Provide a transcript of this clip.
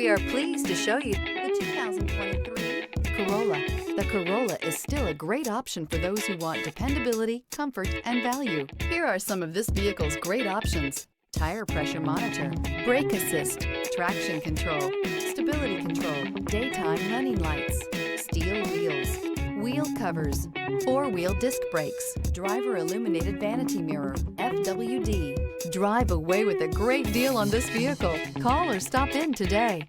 We are pleased to show you the 2023 Corolla. The Corolla is still a great option for those who want dependability, comfort, and value. Here are some of this vehicle's great options: tire pressure monitor, brake assist, traction control, stability control, daytime running lights, steel wheels, wheel covers, four-wheel disc brakes, driver illuminated vanity mirror, FWD. Drive away with a great deal on this vehicle. Call or stop in today.